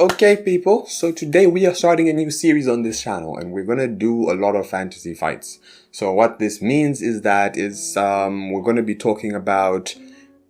Okay people, so today we are starting a new series on this channel and we're gonna do a lot of fantasy fights. So what this means is that we're gonna be talking about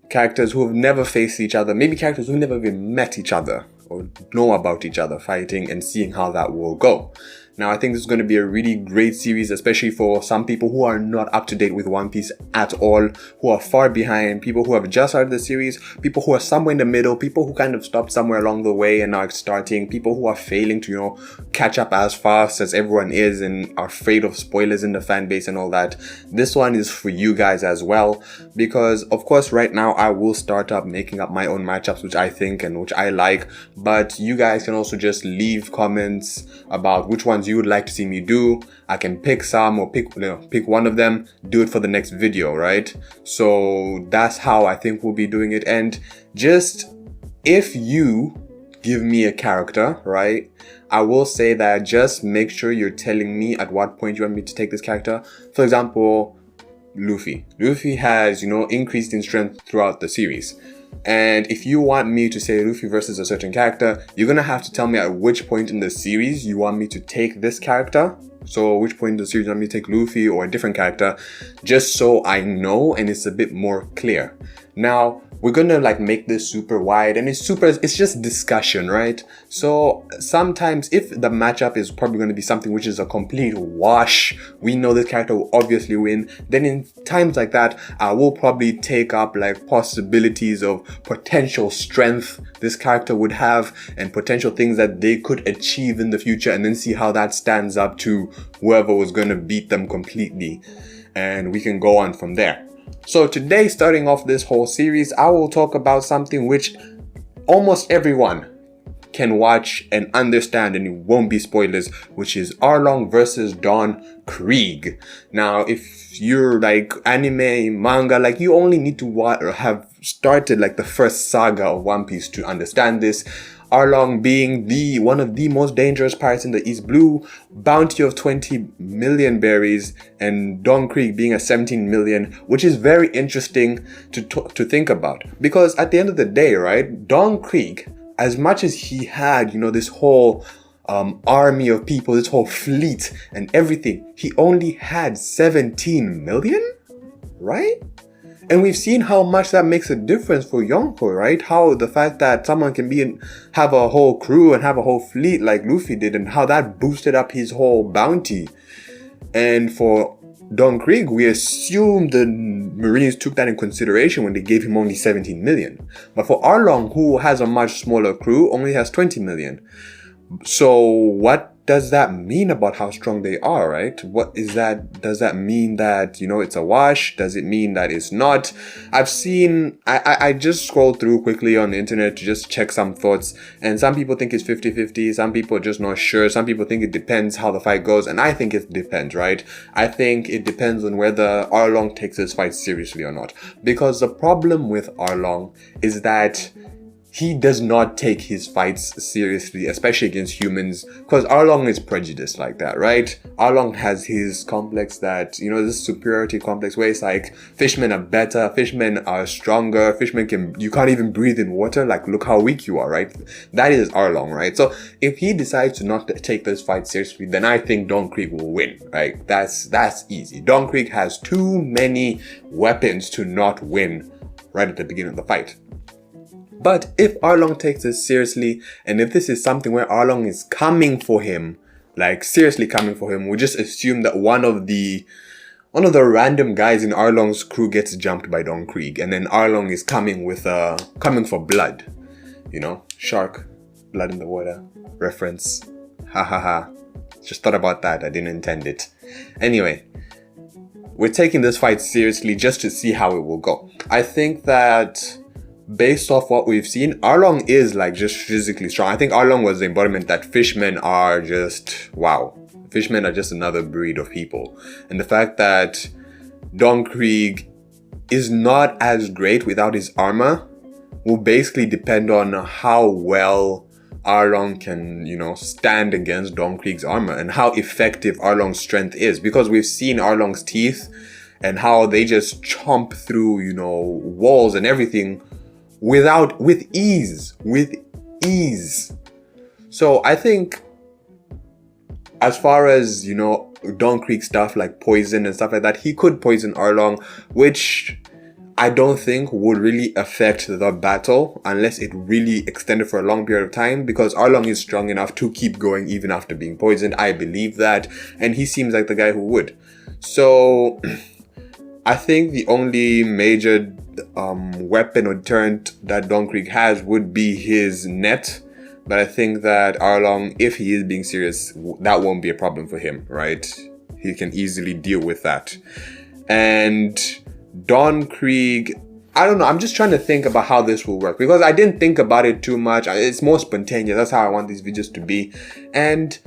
characters who have never faced each other, maybe characters who never even met each other or know about each other fighting and seeing how that will go. Now I think this is going to be a really great series, especially for some people who are not up to date with One Piece at all, who are far behind, people who have just started the series, people who are somewhere in the middle, people who kind of stopped somewhere along the way and are starting, people who are failing to, catch up as fast as everyone is and are afraid of spoilers in the fan base and all that. This one is for you guys as well, because of course right now I will start up making up my own matchups which I think and which I like, but you guys can also just leave comments about which ones you would like to see me do. I can pick some or pick one of them, do it for the next video, right? So that's how I think we'll be doing it. And just if you give me a character, right, I will say that just make sure you're telling me at what point you want me to take this character. For example, Luffy has increased in strength throughout the series. And if you want me to say Luffy versus a certain character, you're gonna have to tell me at which point in the series you want me to take this character. So which point in the series you want me to take Luffy or a different character, just so I know and it's a bit more clear. Now, we're gonna make this super wide and it's just discussion, right? So sometimes if the matchup is probably gonna be something which is a complete wash, we know this character will obviously win, then in times like that, I will probably take up possibilities of potential strength this character would have and potential things that they could achieve in the future, and then see how that stands up to whoever was gonna beat them completely. And we can go on from there. So today, starting off this whole series, I will talk about something which almost everyone can watch and understand and it won't be spoilers, which is Arlong versus Don Krieg. Now, if you're anime, manga, you only need to have started the first saga of One Piece to understand this. Arlong being one of the most dangerous pirates in the East Blue, bounty of 20 million berries, and Don Krieg being a 17 million, which is very interesting to think about. Because at the end of the day, right, Don Krieg, as much as he had, this whole army of people, this whole fleet and everything, he only had 17 million, right? And we've seen how much that makes a difference for Yonko, right? How the fact that someone can have a whole crew and have a whole fleet like Luffy did, and how that boosted up his whole bounty. And for Don Krieg, we assume the Marines took that in consideration when they gave him only 17 million. But for Arlong, who has a much smaller crew, only has 20 million. So what does that mean about how strong they are, right? What is that? Does that mean that, it's a wash? Does it mean that it's not? I just scrolled through quickly on the internet to just check some thoughts, and some people think it's 50-50, some people are just not sure, some people think it depends how the fight goes, and I think it depends, right? I think it depends on whether Arlong takes this fight seriously or not. Because the problem with Arlong is that he does not take his fights seriously, especially against humans, because Arlong is prejudiced like that, right? Arlong has his complex that, this superiority complex where it's fishmen are better, fishmen are stronger, you can't even breathe in water, look how weak you are, right? That is Arlong, right? So if he decides to not take this fight seriously, then I think Don Krieg will win, right? That's easy. Don Krieg has too many weapons to not win right at the beginning of the fight. But if Arlong takes this seriously, and if this is something where Arlong is coming for him, seriously coming for him, we just assume that one of the random guys in Arlong's crew gets jumped by Don Krieg, and then Arlong is coming for blood. Shark, blood in the water, reference. Ha ha ha. Just thought about that, I didn't intend it. Anyway, we're taking this fight seriously just to see how it will go. I think that based off what we've seen, Arlong is just physically strong. I think Arlong was the embodiment that fishmen are just, wow. Fishmen are just another breed of people. And the fact that Don Krieg is not as great without his armor will basically depend on how well Arlong can, stand against Don Krieg's armor and how effective Arlong's strength is. Because we've seen Arlong's teeth and how they just chomp through, walls and everything with ease. So I think as far as, you know, Don Krieg stuff like poison and stuff like that, he could poison Arlong, which I don't think would really affect the battle unless it really extended for a long period of time, because Arlong is strong enough to keep going even after being poisoned. I believe that, and he seems like the guy who would. So I think the only major weapon or deterrent that Don Krieg has would be his net. But I think that Arlong, if he is being serious, that won't be a problem for him, right? He can easily deal with that. And Don Krieg, I don't know, I'm just trying to think about how this will work, because I didn't think about it too much. It's more spontaneous. That's how I want these videos to be. And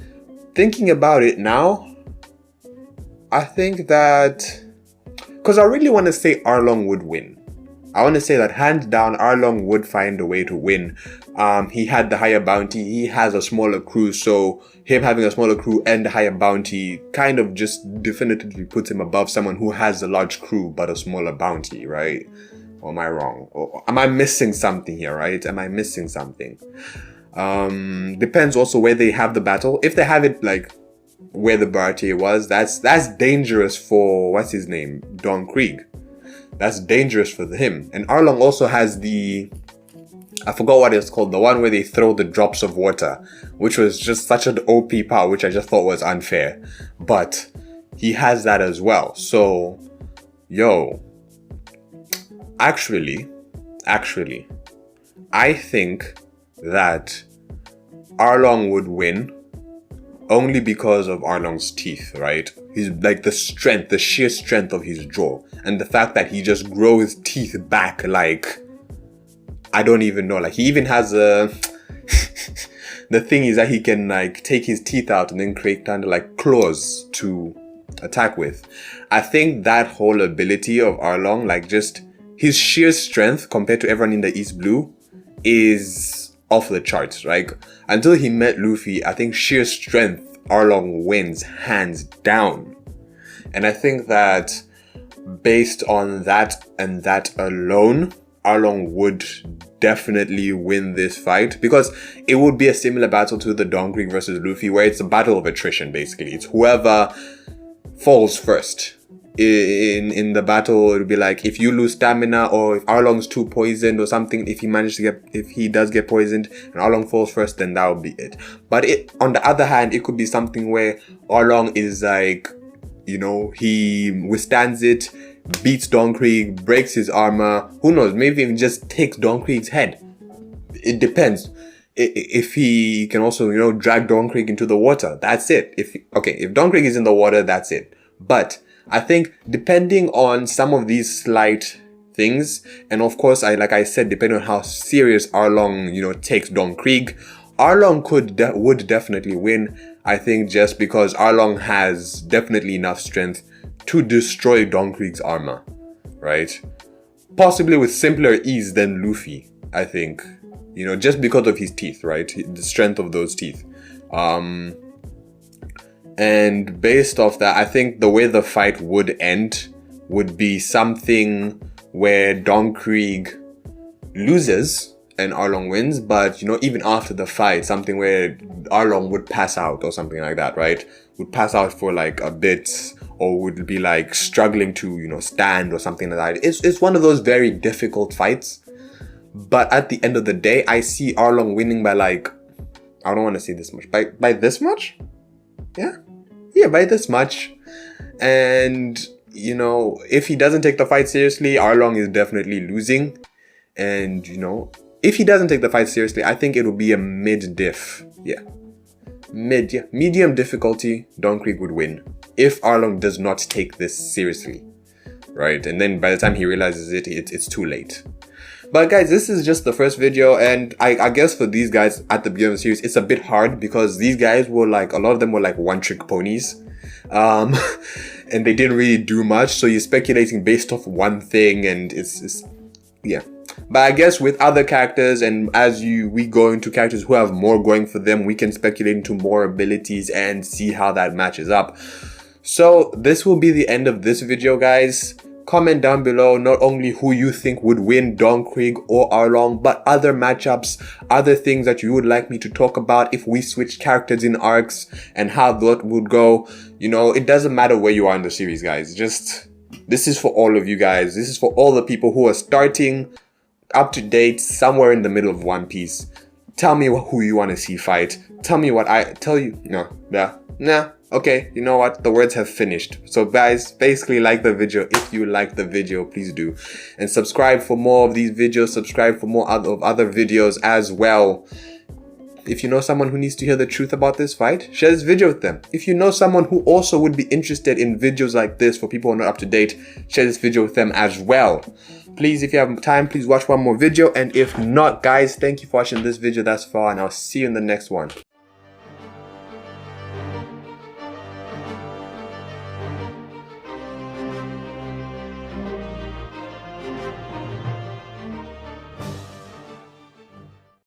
thinking about it now, I think that, because I really want to say Arlong would win. I want to say that hands down, Arlong would find a way to win. He had the higher bounty. He has a smaller crew. So him having a smaller crew and a higher bounty kind of just definitively puts him above someone who has a large crew but a smaller bounty, right? Or am I wrong? Or am I missing something here, right? Am I missing something? Depends also where they have the battle. If they have it like where the Baratier was, that's dangerous for, what's his name? Don Krieg. That's dangerous for him. And Arlong also has the, I forgot what it's called, the one where they throw the drops of water, which was just such an OP power, which I just thought was unfair. But he has that as well. So, yo, actually, I think that Arlong would win only because of Arlong's teeth, right? He's like the strength, the sheer strength of his jaw, and the fact that he just grows teeth back like, I don't even know, like he even has a the thing is that he can like take his teeth out and then create kind of like claws to attack with. I think that whole ability of Arlong, like just his sheer strength compared to everyone in the East Blue, is off the charts, right? Until he met Luffy, I think sheer strength, Arlong wins hands down. And I think that based on that and that alone, Arlong would definitely win this fight, because it would be a similar battle to the Don Krieg versus Luffy, where it's a battle of attrition basically. It's whoever falls first. In the battle, it'll be like if you lose stamina, or if Arlong's too poisoned or something, if he does get poisoned and Arlong falls first, then that will be it. But on the other hand, it could be something where Arlong is like, you know, he withstands it, beats Don Krieg, breaks his armor, who knows, maybe even just takes Don Krieg's head. It depends. If he can also, you know, drag Don Krieg into the water, that's it. If Don Krieg is in the water, that's it. But I think depending on some of these slight things, and of course, like I said, depending on how serious Arlong, you know, takes Don Krieg, Arlong would definitely win. I think just because Arlong has definitely enough strength to destroy Don Krieg's armor, right? Possibly with simpler ease than Luffy, I think. You know, just because of his teeth, right? The strength of those teeth. And based off that, I think the way the fight would end would be something where Don Krieg loses and Arlong wins, but, you know, even after the fight, something where Arlong would pass out or something like that, right? Would pass out for like a bit, or would be like struggling to, you know, stand or something like that. It's one of those very difficult fights. But at the end of the day, I see Arlong winning by like, I don't want to say this much, by this much? Yeah, by this much. And, you know, if he doesn't take the fight seriously, Arlong is definitely losing. And, you know, if he doesn't take the fight seriously, I think it will be a mid-diff. Medium difficulty, Don Krieg would win. If Arlong does not take this seriously, right? And then by the time he realizes it's too late. But guys, this is just the first video, and I guess for these guys at the beginning of the series, it's a bit hard because these guys were like, a lot of them were like one-trick ponies. And they didn't really do much, so you're speculating based off one thing, and it's yeah. But I guess with other characters, and as we go into characters who have more going for them, we can speculate into more abilities and see how that matches up. So this will be the end of this video, guys. Comment down below not only who you think would win, Don Krieg or Arlong, but other matchups, other things that you would like me to talk about if we switch characters in arcs and how that would go. You know, it doesn't matter where you are in the series, guys. Just, this is for all of you guys. This is for all the people who are starting up to date somewhere in the middle of One Piece. Tell me who you want to see fight. Tell me what I tell you. No, nah. Okay, you know what? The words have finished. So guys, basically like the video. If you like the video, please do. And subscribe for more of these videos. Subscribe for more of other videos as well. If you know someone who needs to hear the truth about this fight, share this video with them. If you know someone who also would be interested in videos like this for people who are not up to date, share this video with them as well. Please, if you have time, please watch one more video. And if not, guys, thank you for watching this video thus far, and I'll see you in the next one.